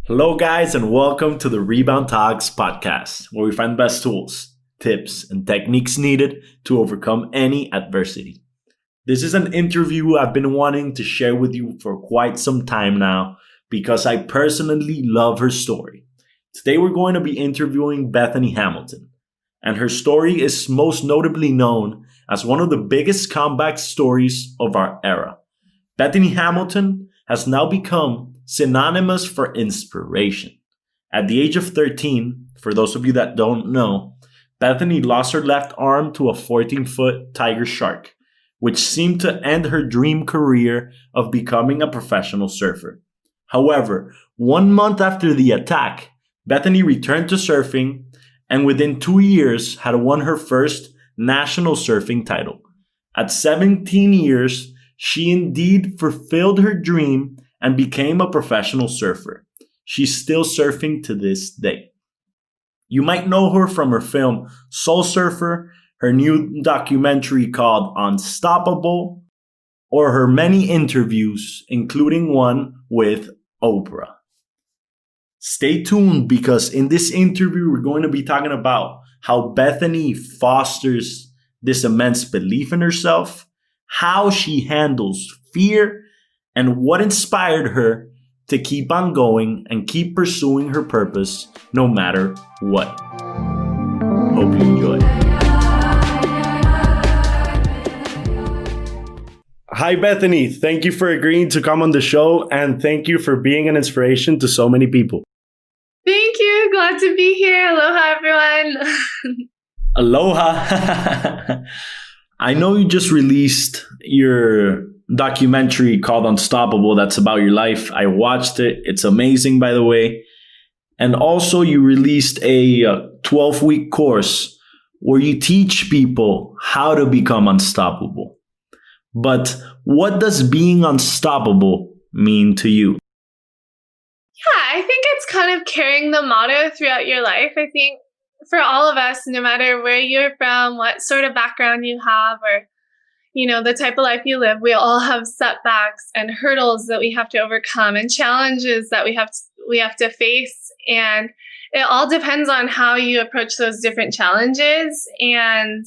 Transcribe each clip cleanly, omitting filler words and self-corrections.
Hello, guys, and welcome to the Rebound Talks podcast, where we find the best tools, tips, and techniques needed to overcome any adversity. This is an interview I've been wanting to share with you for quite some time now because I personally love her story. Today, we're going to be interviewing Bethany Hamilton, and her story is most notably known as one of the biggest comeback stories of our era. Bethany Hamilton has now become synonymous for inspiration. At the age of 13, for those of you that don't know, Bethany lost her left arm to a 14-foot tiger shark, which seemed to end her dream career of becoming a professional surfer. However, 1 month after the attack, Bethany returned to surfing and within 2 years had won her first national surfing title. At 17 years, she indeed fulfilled her dream and became a professional surfer. She's still surfing to this day. You might know her from her film Soul Surfer, her new documentary called Unstoppable, or her many interviews, including one with Oprah. Stay tuned because in this interview, we're going to be talking about how Bethany fosters this immense belief in herself, how she handles fear, and what inspired her to keep on going and keep pursuing her purpose no matter what. Hope you enjoy. Hi, Bethany. Thank you for agreeing to come on the show, and thank you for being an inspiration to so many people. Thank you. Glad to be here. Aloha, everyone. Aloha. I know you just released your documentary called Unstoppable. That's about your life. I watched it. It's amazing, by the way. And also you released a 12-week course where you teach people how to become unstoppable. But what does being unstoppable mean to you? Yeah, I think it's kind of carrying the motto throughout your life. I think for all of us, no matter where you're from, what sort of background you have, or the type of life you live, we all have setbacks and hurdles that we have to overcome and challenges that we have to face. And it all depends on how you approach those different challenges. And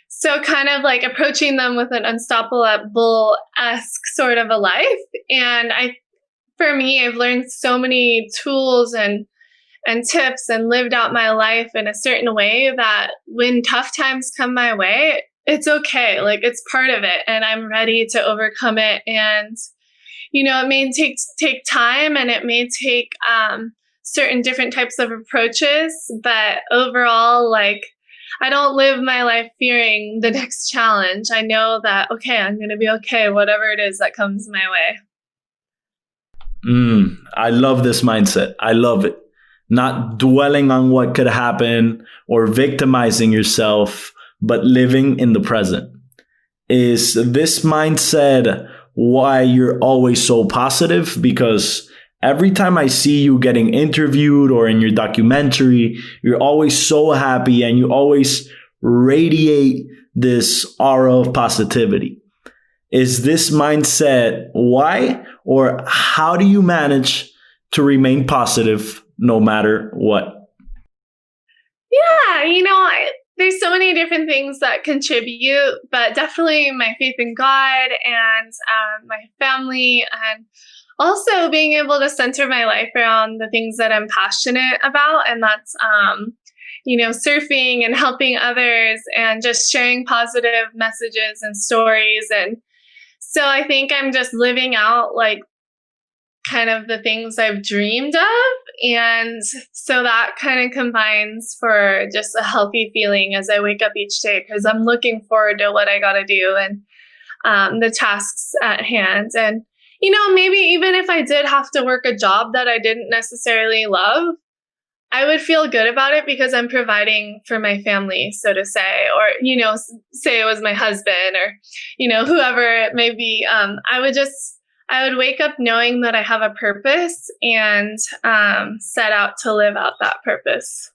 so kind of like approaching them with an unstoppable-esque sort of a life. And for me, I've learned so many tools and tips and lived out my life in a certain way that when tough times come my way, it's okay. Like, it's part of it and I'm ready to overcome it. And, it may take time and it may take certain different types of approaches, but overall, like, I don't live my life fearing the next challenge. I know that, okay, I'm going to be okay, whatever it is that comes my way. I love this mindset. I love it. Not dwelling on what could happen or victimizing yourself, but living in the present. Is this mindset why you're always so positive? Because every time I see you getting interviewed or in your documentary, you're always so happy and you always radiate this aura of positivity. Is this mindset why? Or how do you manage to remain positive no matter what? Yeah, there's so many different things that contribute, but definitely my faith in God and my family, and also being able to center my life around the things that I'm passionate about. And that's, surfing and helping others and just sharing positive messages and stories. And so I think I'm just living out like kind of the things I've dreamed of. And so that kind of combines for just a healthy feeling as I wake up each day, because I'm looking forward to what I got to do and the tasks at hand. And, maybe even if I did have to work a job that I didn't necessarily love, I would feel good about it because I'm providing for my family, so to say, or, say it was my husband or, whoever it may be. I would wake up knowing that I have a purpose and set out to live out that purpose.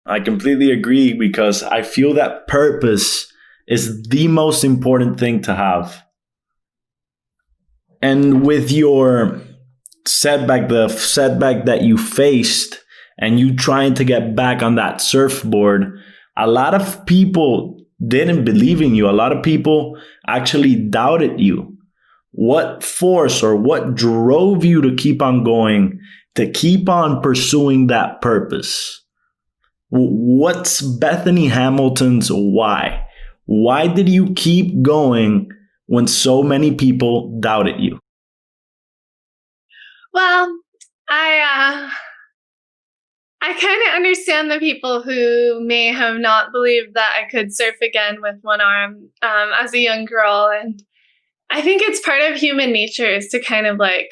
I completely agree because I feel that purpose is the most important thing to have. And with your setback, the setback that you faced, and you trying to get back on that surfboard, a lot of people didn't believe in you. A lot of people actually doubted you. What force or what drove you to keep on going, to keep on pursuing that purpose? What's Bethany Hamilton's why? Why did you keep going when so many people doubted you? Well, I kind of understand the people who may have not believed that I could surf again with one arm as a young girl. And I think it's part of human nature is to kind of like,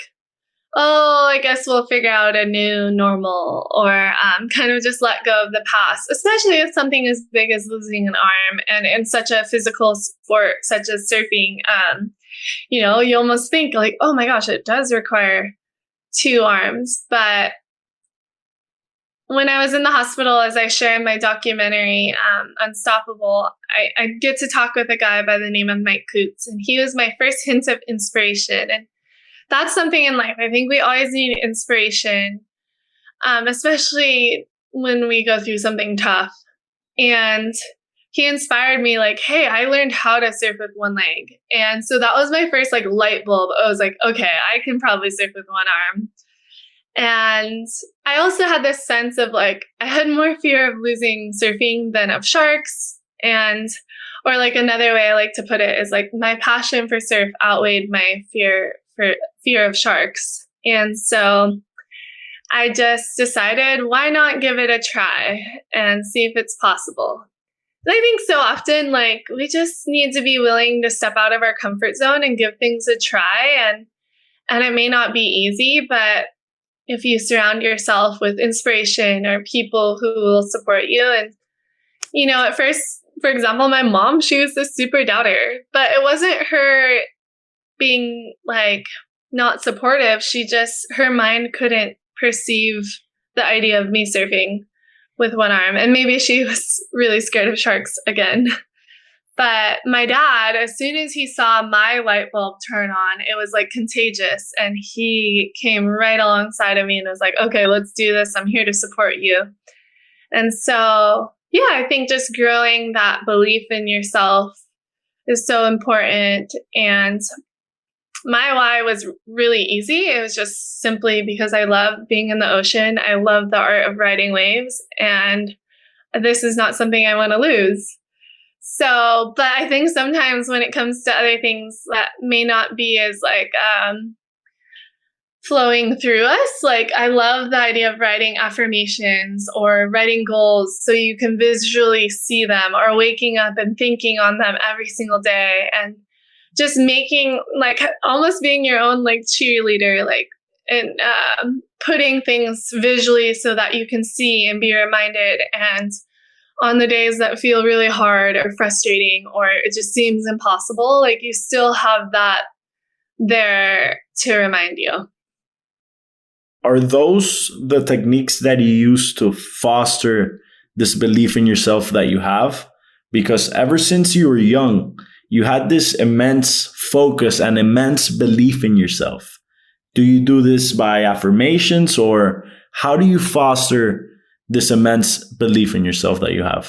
oh, I guess we'll figure out a new normal, or kind of just let go of the past, especially with something as big as losing an arm and in such a physical sport such as surfing. You know, you almost think like, oh my gosh, it does require two arms. But when I was in the hospital, as I share in my documentary, Unstoppable, I get to talk with a guy by the name of Mike Coots, and he was my first hint of inspiration. And that's something in life. I think we always need inspiration, especially when we go through something tough. And he inspired me like, hey, I learned how to surf with one leg. And so that was my first like light bulb. I was like, okay, I can probably surf with one arm. And I also had this sense of like, I had more fear of losing surfing than of sharks. And, or like another way I like to put it is like my passion for surf outweighed my fear of sharks. And so I just decided, why not give it a try and see if it's possible? And I think so often, like, we just need to be willing to step out of our comfort zone and give things a try. And it may not be easy, but if you surround yourself with inspiration or people who will support you. And, you know, at first, for example, my mom, she was a super doubter, but it wasn't her being like not supportive. Her mind couldn't perceive the idea of me surfing with one arm. And maybe she was really scared of sharks again. But my dad, as soon as he saw my light bulb turn on, it was like contagious. And he came right alongside of me and was like, okay, let's do this. I'm here to support you. And so, yeah, I think just growing that belief in yourself is so important. And my why was really easy. It was just simply because I love being in the ocean. I love the art of riding waves. And this is not something I want to lose. So, but I think sometimes when it comes to other things that may not be as like flowing through us, like I love the idea of writing affirmations or writing goals so you can visually see them, or waking up and thinking on them every single day, and just making like almost being your own like cheerleader, like, and putting things visually so that you can see and be reminded. And on the days that feel really hard or frustrating, or it just seems impossible, like you still have that there to remind you. Are those the techniques that you use to foster this belief in yourself that you have? Because ever since you were young, you had this immense focus and immense belief in yourself. Do you do this by affirmations, or how do you foster this immense belief in yourself that you have?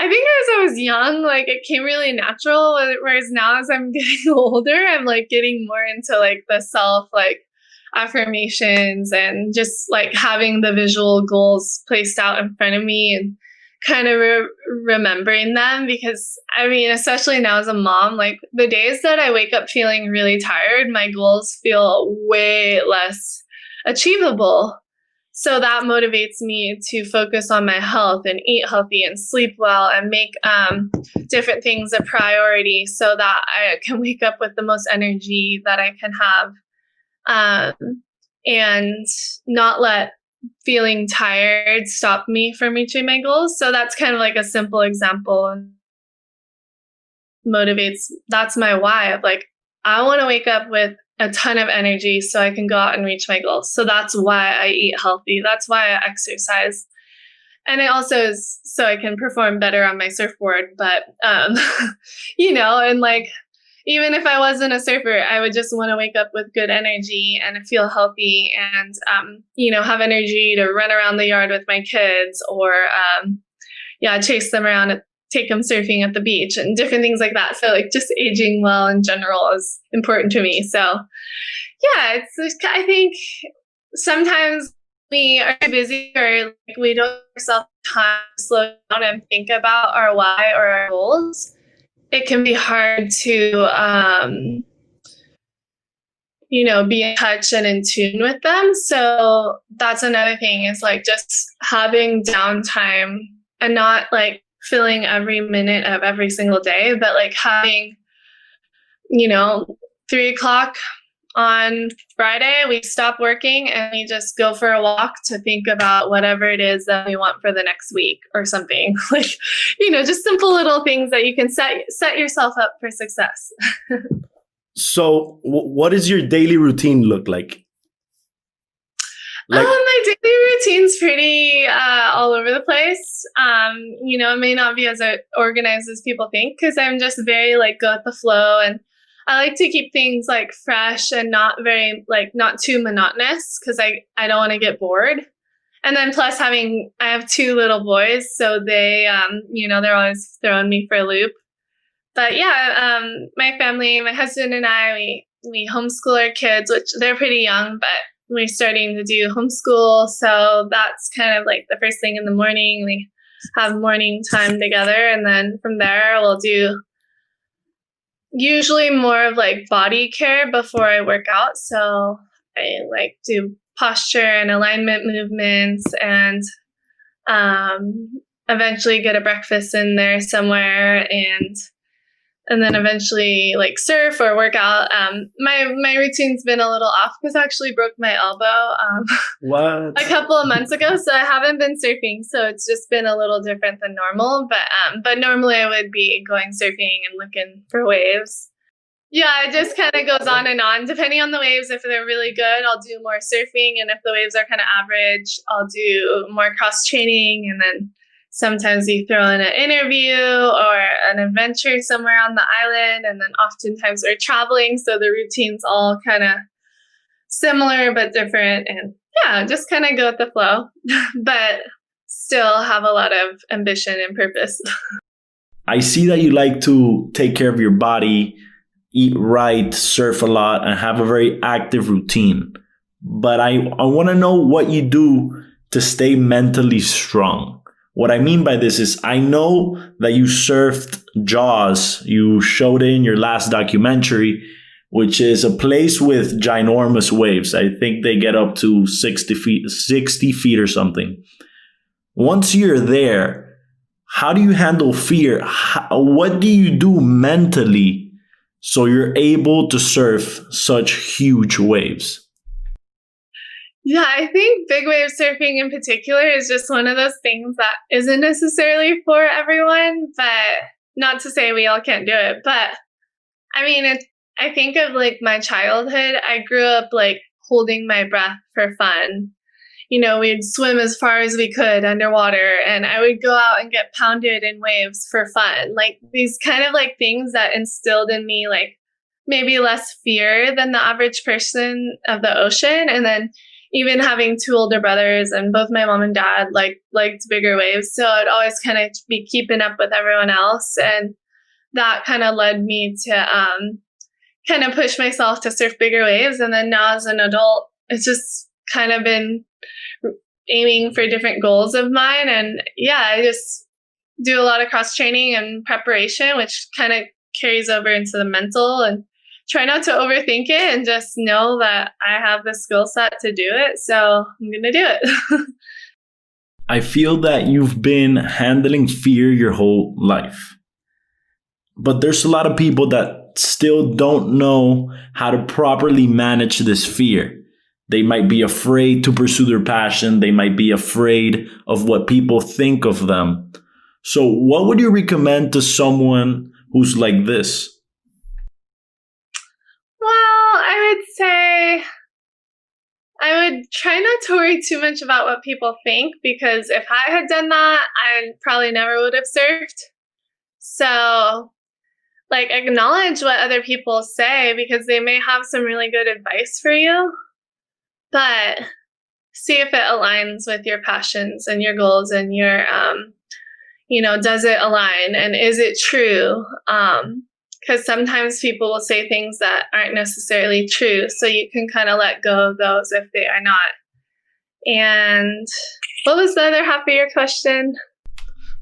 I think as I was young, like it came really natural. Whereas now as I'm getting older, I'm like getting more into like the self, like affirmations, and just like having the visual goals placed out in front of me and kind of remembering them. Because I mean, especially now as a mom, like the days that I wake up feeling really tired, my goals feel way less achievable. So that motivates me to focus on my health and eat healthy and sleep well and make different things a priority so that I can wake up with the most energy that I can have, and not let feeling tired stop me from reaching my goals. So that's kind of like a simple example, and motivates. That's my why of like, I want to wake up with a ton of energy so I can go out and reach my goals. So that's why I eat healthy. That's why I exercise. And it also is so I can perform better on my surfboard. But, you know, and like, even if I wasn't a surfer, I would just want to wake up with good energy and feel healthy and, have energy to run around the yard with my kids or, chase them around and take them surfing at the beach and different things like that. So like just aging well in general is important to me. So yeah, I think sometimes we are too busy or like we don't give ourselves time to slow down and think about our why or our goals. It can be hard to, be in touch and in tune with them. So that's another thing is like just having downtime and not like filling every minute of every single day, but like having, 3 o'clock on Friday, we stop working and we just go for a walk to think about whatever it is that we want for the next week or something. Like, just simple little things that you can set yourself up for success. So what does your daily routine look like? My daily routine's pretty all over the place. It may not be as organized as people think because I'm just very like go with the flow, and I like to keep things like fresh and not too monotonous because I don't want to get bored. And then plus I have 2 little boys, so they they're always throwing me for a loop. But yeah, my family, my husband and I, we homeschool our kids, which they're pretty young, but we're starting to do homeschool. So that's kind of like the first thing in the morning. We have morning time together. And then from there, we'll do usually more of like body care before I work out. So I like do posture and alignment movements and eventually get a breakfast in there somewhere and then eventually like surf or work out. My routine's been a little off because I actually broke my elbow What? a couple of months ago, so I haven't been surfing. So it's just been a little different than normal. But normally I would be going surfing and looking for waves. Yeah, it just kind of goes on and on depending on the waves. If they're really good, I'll do more surfing, and if the waves are kind of average, I'll do more cross training, and then sometimes we throw in an interview or an adventure somewhere on the island. And then oftentimes we're traveling. So the routine's all kind of similar but different. And yeah, just kind of go with the flow, but still have a lot of ambition and purpose. I see that you like to take care of your body, eat right, surf a lot, and have a very active routine. But I want to know what you do to stay mentally strong. What I mean by this is I know that you surfed Jaws. You showed it in your last documentary, which is a place with ginormous waves. I think they get up to 60 feet or something. Once you're there, how do you handle fear? What do you do mentally so you're able to surf such huge waves? Yeah, I think big wave surfing in particular is just one of those things that isn't necessarily for everyone, but not to say we all can't do it. But I mean, I think of like my childhood, I grew up like holding my breath for fun. We'd swim as far as we could underwater, and I would go out and get pounded in waves for fun. Like these kind of like things that instilled in me like maybe less fear than the average person of the ocean. And then even having 2 older brothers, and both my mom and dad liked bigger waves. So I'd always kind of be keeping up with everyone else. And that kind of led me to kind of push myself to surf bigger waves. And then now as an adult, it's just kind of been aiming for different goals of mine. And yeah, I just do a lot of cross training and preparation, which kind of carries over into the mental, and try not to overthink it and just know that I have the skill set to do it. So I'm going to do it. I feel that you've been handling fear your whole life. But there's a lot of people that still don't know how to properly manage this fear. They might be afraid to pursue their passion. They might be afraid of what people think of them. So what would you recommend to someone who's like this? Well, I would say I would try not to worry too much about what people think, because if I had done that, I probably never would have surfed. So like acknowledge what other people say because they may have some really good advice for you, but see if it aligns with your passions and your goals and your does it align and is it true? Because sometimes people will say things that aren't necessarily true, so you can kind of let go of those if they are not. And what was the other half of your question?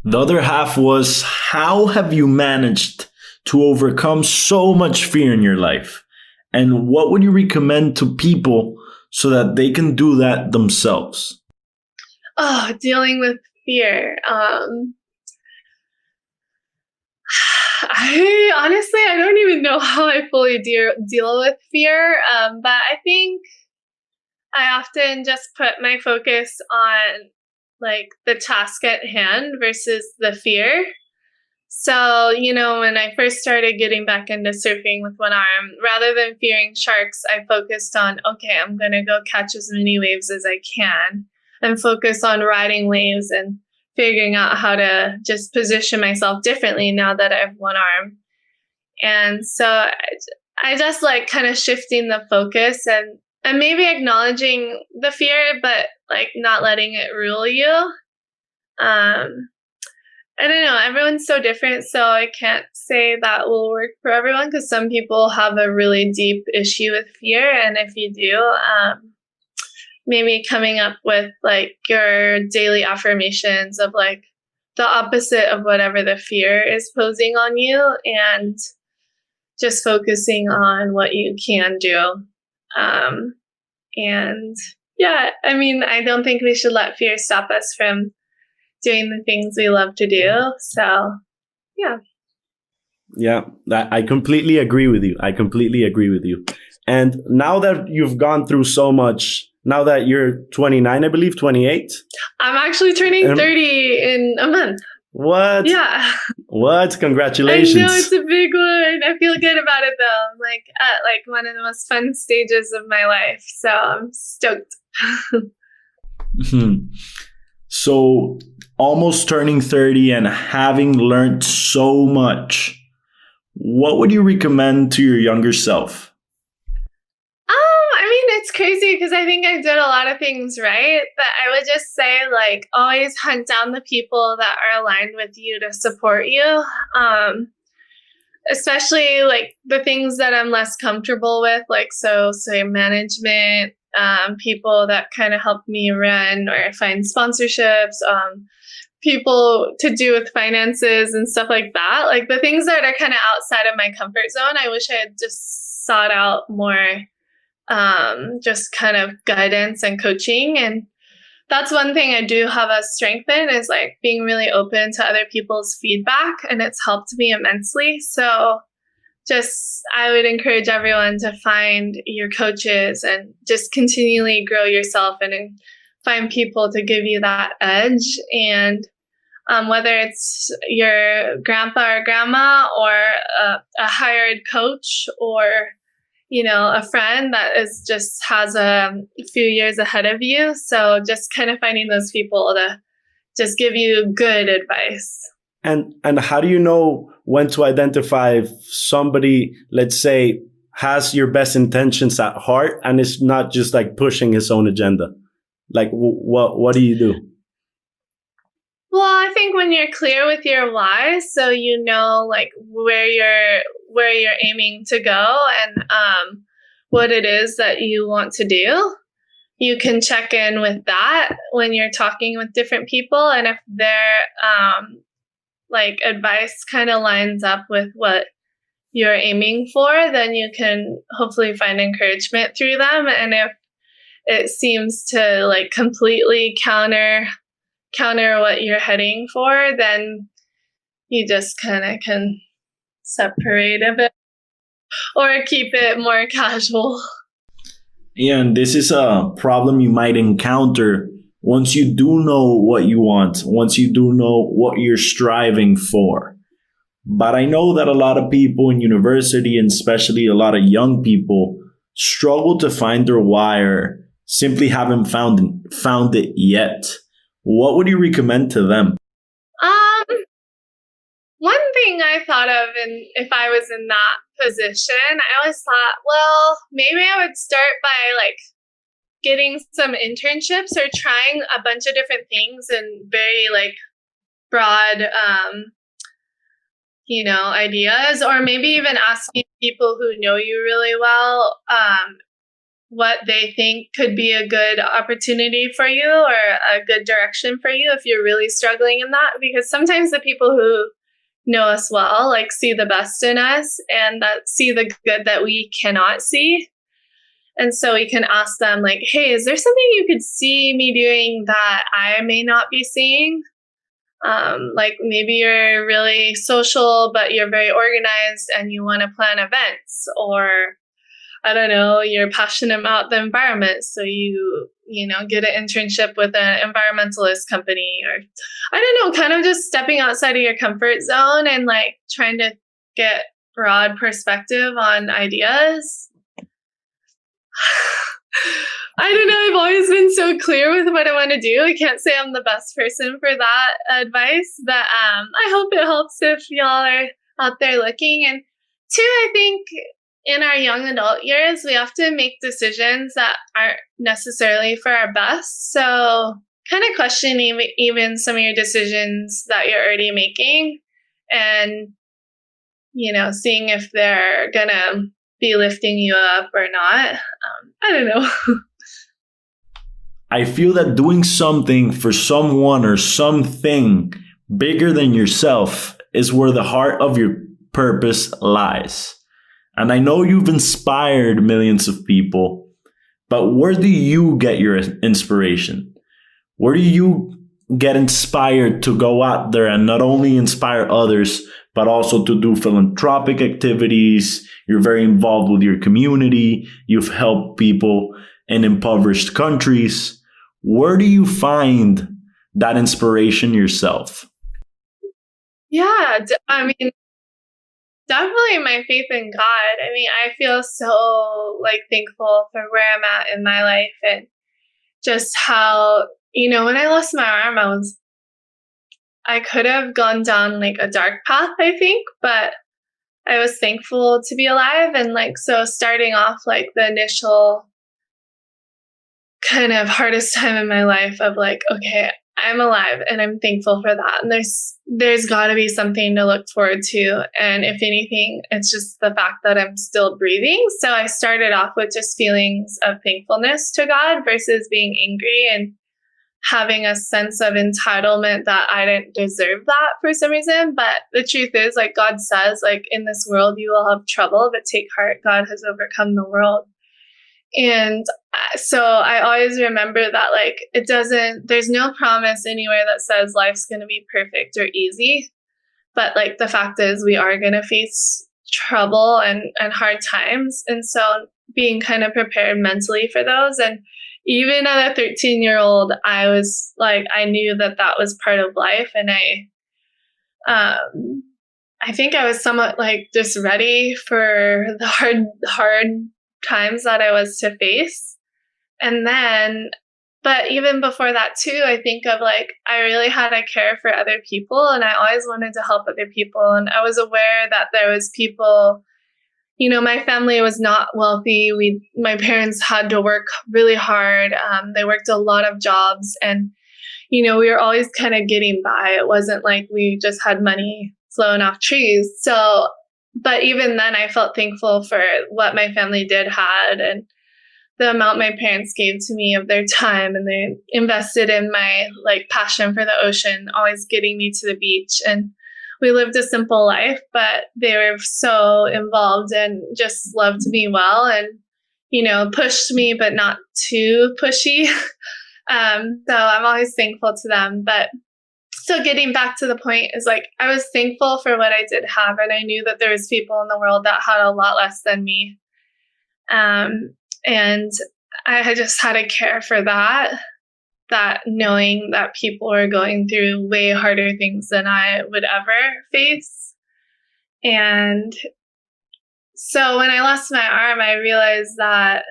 The other half was, how have you managed to overcome so much fear in your life? And what would you recommend to people so that they can do that themselves? Oh, dealing with fear. I don't even know how I fully deal with fear, but I think I often just put my focus on like the task at hand versus the fear. So, when I first started getting back into surfing with one arm, rather than fearing sharks, I focused on, okay, I'm going to go catch as many waves as I can and focus on riding waves and figuring out how to just position myself differently now that I have one arm. And so I just like kind of shifting the focus and maybe acknowledging the fear, but like not letting it rule you. I don't know. Everyone's so different, so I can't say that will work for everyone because some people have a really deep issue with fear. And if you do, maybe coming up with like your daily affirmations of like the opposite of whatever the fear is posing on you and just focusing on what you can do. And yeah, I don't think we should let fear stop us from doing the things we love to do. So, yeah. Yeah, I completely agree with you. And now that you've gone through so much, now that you're 29, I believe, 28? I'm actually turning 30 in a month. What? Yeah. What? Congratulations. I know, it's a big one. I feel good about it though. I'm like at like one of the most fun stages of my life. So I'm stoked. So almost turning 30 and having learned so much, what would you recommend to your younger self? It's crazy because I think I did a lot of things right, but I would just say like always hunt down the people that are aligned with you to support you. Especially like the things that I'm less comfortable with, like say management, people that kind of help me run or find sponsorships, people to do with finances and stuff like that. Like the things that are kind of outside of my comfort zone, I wish I had just sought out more just kind of guidance and coaching. And that's one thing I do have a strength in is like being really open to other people's feedback, and it's helped me immensely. So I would encourage everyone to find your coaches and just continually grow yourself and find people to give you that edge. And whether it's your grandpa or grandma or a hired coach or a friend that has a few years ahead of you. So just kind of finding those people to just give you good advice. And how do you know when to identify if somebody, let's say, has your best intentions at heart and is not just like pushing his own agenda? Like what do you do? Well, I think when you're clear with your why, so you know like where you're aiming to go and what it is that you want to do, you can check in with that when you're talking with different people. And if their like advice kind of lines up with what you're aiming for, then you can hopefully find encouragement through them. And if it seems to like completely counter what you're heading for, then you just kind of can separate a bit or keep it more casual. Yeah, and this is a problem you might encounter once you do know what you want, once you do know what you're striving for. But I know that a lot of people in university, and especially a lot of young people, struggle to find their why or simply haven't found it yet. What would you recommend to them? one thing I thought of, and if I was in that position, I always thought, well, maybe I would start by like getting some internships or trying a bunch of different things and very like broad, ideas, or maybe even asking people who know you really well, what they think could be a good opportunity for you or a good direction for you if you're really struggling in that. Because sometimes the people who know us well, like see the best in us and that see the good that we cannot see. And so we can ask them like, hey, is there something you could see me doing that I may not be seeing? Like maybe you're really social, but you're very organized and you want to plan events, or I don't know, you're passionate about the environment. So get an internship with an environmentalist company, or I don't know, kind of just stepping outside of your comfort zone and like trying to get broad perspective on ideas. I don't know. I've always been so clear with what I want to do. I can't say I'm the best person for that advice, but I hope it helps if y'all are out there looking. And two, I think in our young adult years, we have to make decisions that aren't necessarily for our best. So kind of questioning even some of your decisions that you're already making and, seeing if they're going to be lifting you up or not. I don't know. I feel that doing something for someone or something bigger than yourself is where the heart of your purpose lies. And I know you've inspired millions of people, but where do you get your inspiration? Where do you get inspired to go out there and not only inspire others, but also to do philanthropic activities? You're very involved with your community. You've helped people in impoverished countries. Where do you find that inspiration yourself? Yeah, I mean, definitely my faith in God. I mean, I feel so like thankful for where I'm at in my life and just how, when I lost my arm, I could have gone down like a dark path, I think, but I was thankful to be alive. And like, so starting off like the initial kind of hardest time in my life of like, okay, I'm alive and I'm thankful for that. And there's got to be something to look forward to. And if anything, it's just the fact that I'm still breathing. So I started off with just feelings of thankfulness to God versus being angry and having a sense of entitlement that I didn't deserve that for some reason. But the truth is, like God says, like in this world, you will have trouble, but take heart, God has overcome the world. And so I always remember that like there's no promise anywhere that says life's going to be perfect or easy. But like the fact is we are going to face trouble and hard times. And so being kind of prepared mentally for those. And even at a 13-year-old, I was like, I knew that was part of life. And I think I was somewhat like just ready for the hard times that I was to face. And then, but even before that too, I think of like, I really had a care for other people and I always wanted to help other people. And I was aware that there was people, my family was not wealthy. My parents had to work really hard. They worked a lot of jobs and, we were always kind of getting by. It wasn't like we just had money flowing off trees. So, but even then I felt thankful for what my family did had and the amount my parents gave to me of their time, and they invested in my like passion for the ocean, always getting me to the beach. And we lived a simple life, but they were so involved and just loved me well and, pushed me, but not too pushy. So I'm always thankful to them. But so getting back to the point is like, I was thankful for what I did have. And I knew that there was people in the world that had a lot less than me. And I just had a care for that knowing that people are going through way harder things than I would ever face. And so when I lost my arm, I realized that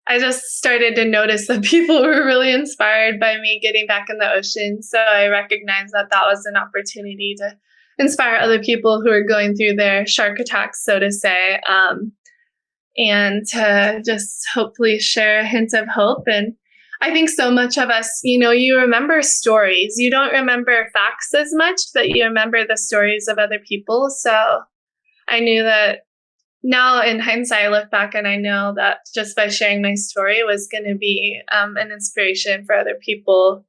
I just started to notice that people were really inspired by me getting back in the ocean. So I recognized that that was an opportunity to inspire other people who are going through their shark attacks, so to say, and to just hopefully share a hint of hope. And I think so much of us, you remember stories. You don't remember facts as much, but you remember the stories of other people. So I knew that now in hindsight, I look back and I know that just by sharing my story was going to be an inspiration for other people.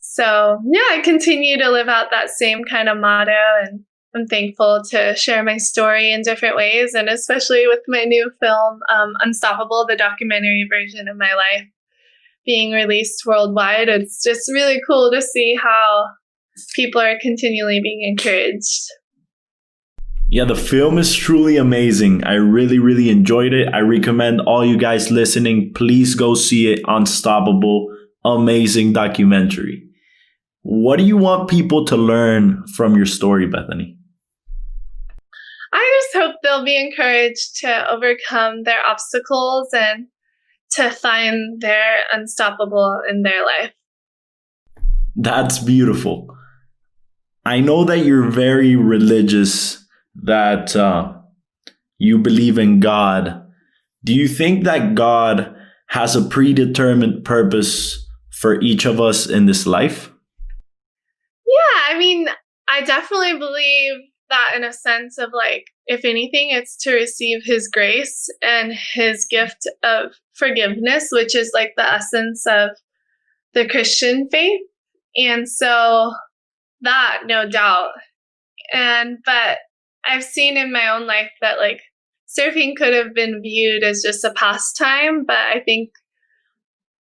So yeah, I continue to live out that same kind of motto, and I'm thankful to share my story in different ways, and especially with my new film, Unstoppable, the documentary version of my life being released worldwide. It's just really cool to see how people are continually being encouraged. Yeah, the film is truly amazing. I really, really enjoyed it. I recommend all you guys listening, please go see it. Unstoppable, amazing documentary. What do you want people to learn from your story, Bethany? I just hope they'll be encouraged to overcome their obstacles and to find their unstoppable in their life. That's beautiful. I know that you're very religious, that you believe in God. Do you think that God has a predetermined purpose for each of us in this life? Yeah, I mean, I definitely believe that in a sense of like, if anything, it's to receive his grace and his gift of forgiveness, which is like the essence of the Christian faith. And so that, no doubt. But I've seen in my own life that like surfing could have been viewed as just a pastime, but I think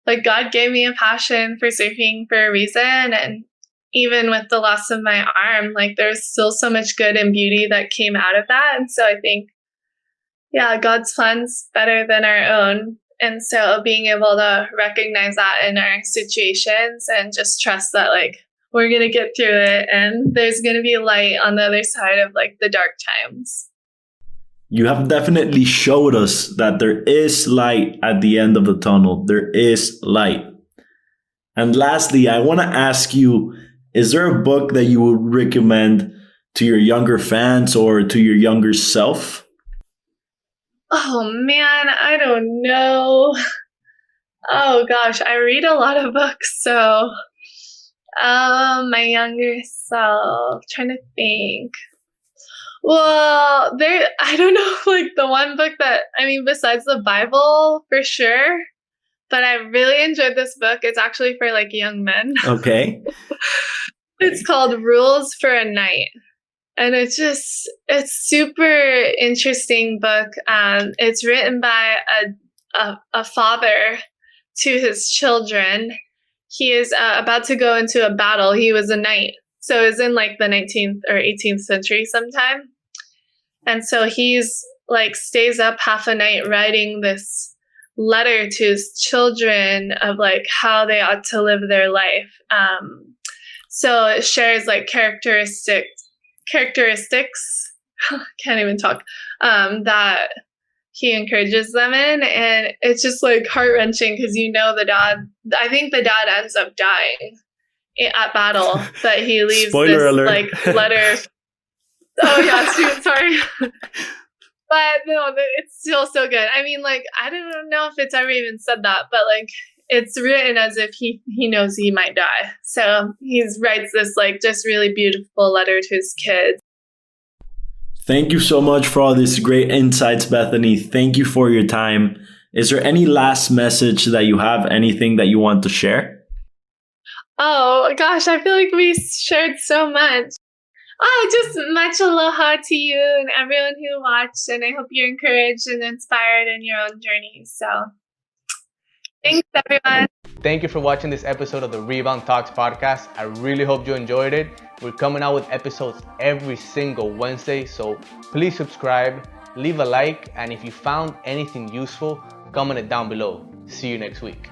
like God gave me a passion for surfing for a reason. And even with the loss of my arm, like there's still so much good and beauty that came out of that. And so I think, yeah, God's plan's better than our own. And so being able to recognize that in our situations and just trust that like we're going to get through it and there's going to be light on the other side of like the dark times. You have definitely showed us that there is light at the end of the tunnel. There is light. And lastly, I want to ask you, is there a book that you would recommend to your younger fans or to your younger self? Oh man, I don't know. Oh gosh, I read a lot of books, so my younger self, trying to think. Well, I don't know, like the one book that, I mean, besides the Bible, for sure, but I really enjoyed this book. It's actually for like young men. Okay. It's called Rules for a Night. And it's super interesting book. It's written by a father to his children. He is about to go into a battle. He was a knight. So it was in like the 19th or 18th century sometime. And so he's like stays up half a night writing this letter to his children of like how they ought to live their life. So it shares like characteristics, can't even talk, that he encourages them in. And it's just like heart-wrenching because I think the dad ends up dying at battle, but he leaves Spoiler this alert. like letter. Oh yeah, shoot, sorry. But no, it's still so good. I mean, like, I don't know if it's ever even said that, but like it's written as if he knows he might die. So he writes this like just really beautiful letter to his kids. Thank you so much for all these great insights, Bethany. Thank you for your time. Is there any last message that you have? Anything that you want to share? Oh gosh, I feel like we shared so much. Oh, just much aloha to you and everyone who watched, and I hope you're encouraged and inspired in your own journey. So thanks, everyone. Thank you for watching this episode of the Rebound Talks podcast. I really hope you enjoyed it. We're coming out with episodes every single Wednesday, so please subscribe, leave a like, and if you found anything useful, comment it down below. See you next week.